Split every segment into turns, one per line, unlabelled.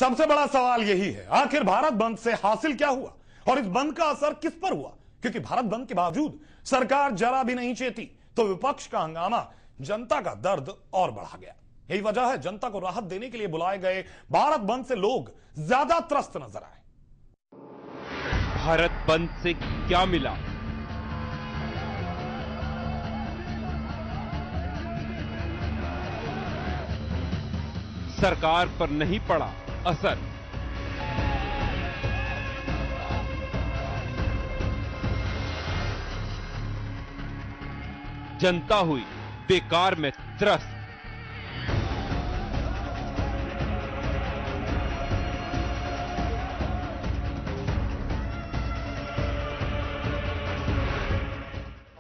सबसे बड़ा सवाल यही है, आखिर भारत बंद से हासिल क्या हुआ और इस बंद का असर किस पर हुआ? क्योंकि भारत बंद के बावजूद सरकार जरा भी नहीं चेती, तो विपक्ष का हंगामा जनता का दर्द और बढ़ा गया। यही वजह है जनता को राहत देने के लिए बुलाए गए भारत बंद से लोग ज्यादा त्रस्त नजर आए।
भारत बंद से क्या मिला? सरकार पर नहीं पड़ा असर। जनता हुई बेकार में त्रस्त।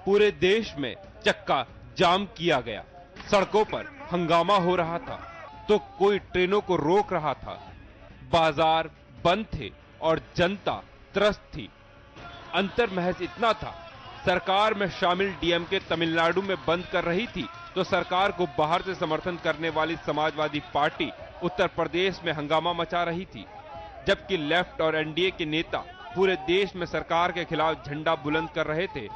पूरे देश में चक्का जाम किया गया। सड़कों पर हंगामा हो रहा था तो कोई ट्रेनों को रोक रहा था। बाजार बंद थे और जनता त्रस्त थी। अंतर महज इतना था, सरकार में शामिल डीएमके तमिलनाडु में बंद कर रही थी तो सरकार को बाहर से समर्थन करने वाली समाजवादी पार्टी उत्तर प्रदेश में हंगामा मचा रही थी। जबकि लेफ्ट और एनडीए के नेता पूरे देश में सरकार के खिलाफ झंडा बुलंद कर रहे थे।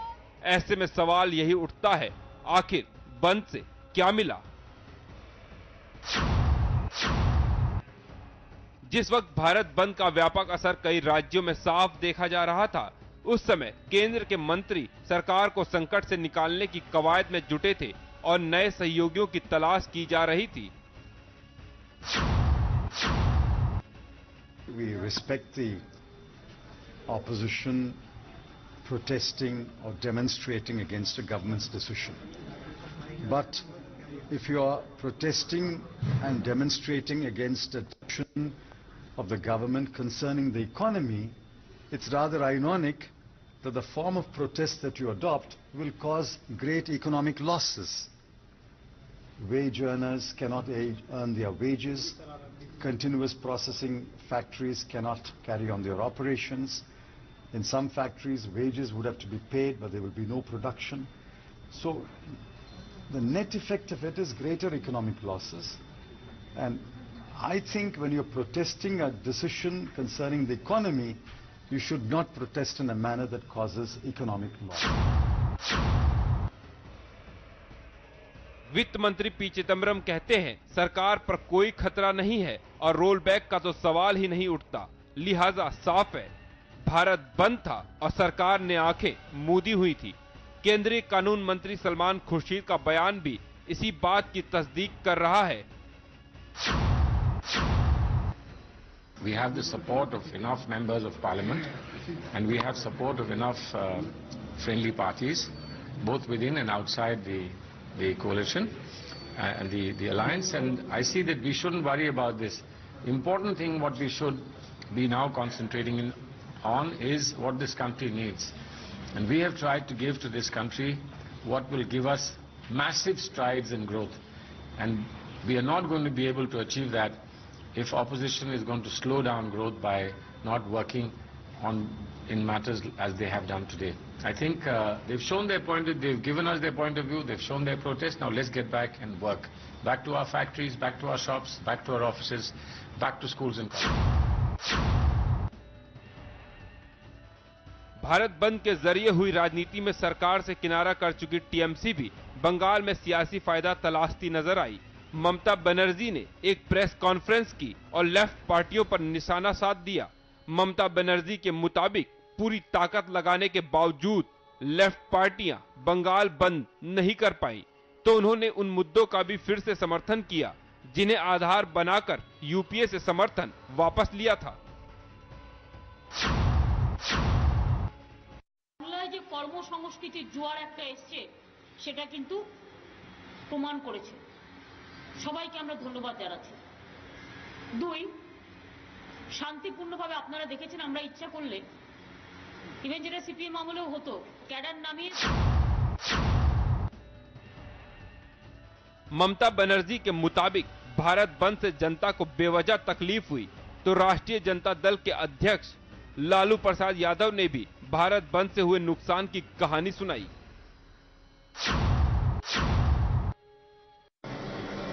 ऐसे में सवाल यही उठता है, आखिर बंद से क्या मिला? जिस वक्त भारत बंद का व्यापक असर कई राज्यों में साफ देखा जा रहा था, उस समय केंद्र के मंत्री सरकार को संकट से निकालने की कवायद में जुटे थे और नए सहयोगियों की तलाश की जा रही थी।
We respect the opposition protesting or demonstrating against a government's decision. But if you are protesting and demonstrating against a decision of the government concerning the economy, it's rather ironic that the form of protest that you adopt will cause great economic losses. Wage earners cannot earn their wages. Continuous processing factories cannot carry on their operations. In some factories, wages would have to be paid, but there will be no production. So the net effect of it is greater economic losses. And I think when you're protesting a decision concerning the economy, you should not protest in a manner that causes economic loss.
वित्त मंत्री P Chidambaram कहते हैं, सरकार पर कोई खतरा नहीं है और रोल बैक का तो सवाल ही नहीं उठता। लिहाजा साफ है, भारत बंद था और सरकार ने आंखें मूंदी हुई थी। केंद्रीय कानून मंत्री सलमान खुर्शीद का बयान भी इसी बात की तस्दीक कर रहा है।
We have the support of enough members of parliament and we have support of enough friendly parties both within and outside the coalition and the alliance, and I see that we shouldn't worry about this. Important thing what we should be now concentrating on is what this country needs, and we have tried to give to this country what will give us massive strides in growth, and we are not going to be able to achieve that if opposition is going to slow down growth by not working on in matters as they have done today. I think they've shown their point, they've given us their point of view, they've shown their protest. Now let's get back and work. Back to our factories, back to our shops, back to our offices, back to schools and colleges.
Bharat बंद के जरिए हुई राजनीति में सरकार से किनारा कर चुकी टीएमसी भी बंगाल में सियासी फायदा तलाशती नजर आई। ममता बनर्जी ने एक प्रेस कॉन्फ्रेंस की और लेफ्ट पार्टियों पर निशाना साध दिया। ममता बनर्जी के मुताबिक पूरी ताकत लगाने के बावजूद लेफ्ट पार्टियां बंगाल बंद नहीं कर पाई, तो उन्होंने उन मुद्दों का भी फिर से समर्थन किया जिन्हें आधार बनाकर यूपीए से समर्थन वापस लिया था।
যে কর্মসংস্কৃতির জোয়ার একটা এসছে সেটা কিন্তু প্রমাণ করেছে। সবাইকে আমরা ধন্যবাদ জানাচ্ছি। দুই, শান্তিপূর্ণভাবে আপনারা দেখেছেন আমরা ইচ্ছা করলে ইভেন যেটা সিপিএম আমলেও হতো ক্যাডার নামিয়ে।
ममता बनर्जी के मुताबिक भारत बंद से जनता को बेवजह तकलीफ हुई तो राष्ट्रीय जनता दल के अध्यक्ष लालू प्रसाद यादव ने भी भारत बंद से हुए नुकसान की कहानी सुनाई।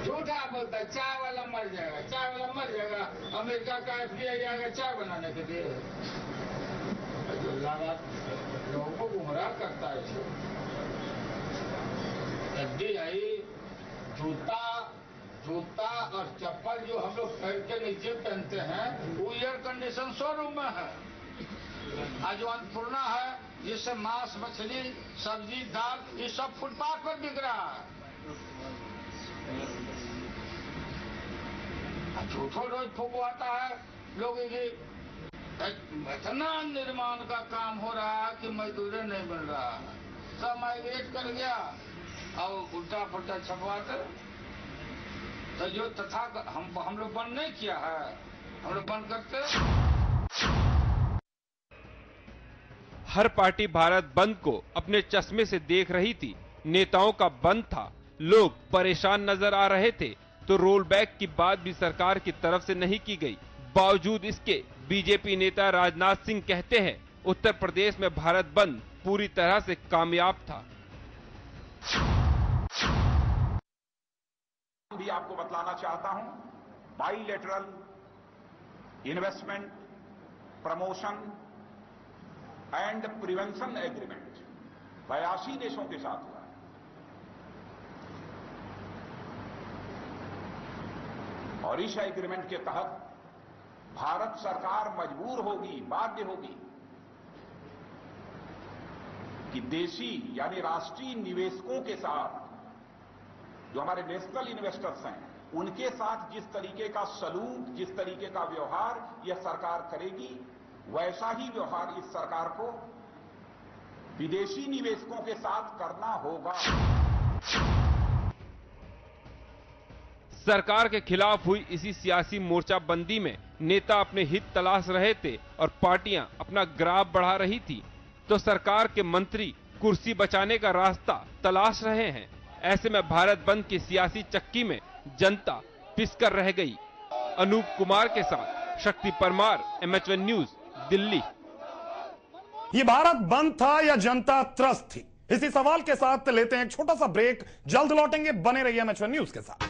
झूठा बोलता चाय वाला मर जाएगा, चाय वाला मर जाएगा, अमेरिका का एफडीआई आएगा चाय बनाने के लिए। लोगों को गुमराह करता है। एफडीआई जूता और चप्पल जो हम लोग पैर के नीचे पहनते हैं वो एयर कंडीशन शोरूम में है। आज जो अन्नपूर्णा है जिससे मांस, मछली, सब्जी, दाल ये सब फुटपाथ पर बिक रहा है। झूठो रोज फूकवाता है लोग। इतना निर्माण का काम हो रहा है कि मजदूरी नहीं मिल रहा है। सब माइग्रेट कर गया और उल्टा पुल्टा छपवाते। तो जो तथा हम लोग बंद नहीं किया है, हम लोग बंद करते।
हर पार्टी भारत बंद को अपने चश्मे से देख रही थी। नेताओं का बंद था, लोग परेशान नजर आ रहे थे, तो रोल बैक की बात भी सरकार की तरफ से नहीं की गई। बावजूद इसके बीजेपी नेता राजनाथ सिंह कहते हैं उत्तर प्रदेश में भारत बंद पूरी तरह से कामयाब था।
भी आपको बतलाना चाहता हूं, bilateral investment promotion and prevention agreement 82 देशों के साथ हुआ है। और इस एग्रीमेंट के तहत भारत सरकार मजबूर होगी, बाध्य होगी कि देशी यानी राष्ट्रीय निवेशकों के साथ, जो हमारे नेशनल इन्वेस्टर्स हैं, उनके साथ जिस तरीके का सलूक, जिस तरीके का व्यवहार यह सरकार करेगी, वैसा ही व्यवहार इस सरकार को विदेशी निवेशकों के साथ करना होगा।
सरकार के खिलाफ हुई इसी सियासी मोर्चाबंदी में नेता अपने हित तलाश रहे थे और पार्टियां अपना ग्राफ बढ़ा रही थी, तो सरकार के मंत्री कुर्सी बचाने का रास्ता तलाश रहे हैं। ऐसे में भारत बंद की सियासी चक्की में जनता पिसकर रह गई। अनूप कुमार के साथ शक्ति परमार, MH1 न्यूज, दिल्ली।
ये भारत बंद था या जनता त्रस्त थी? इसी सवाल के साथ लेते हैं एक छोटा सा ब्रेक। जल्द लौटेंगे, बने रहिए MH1 न्यूज के साथ।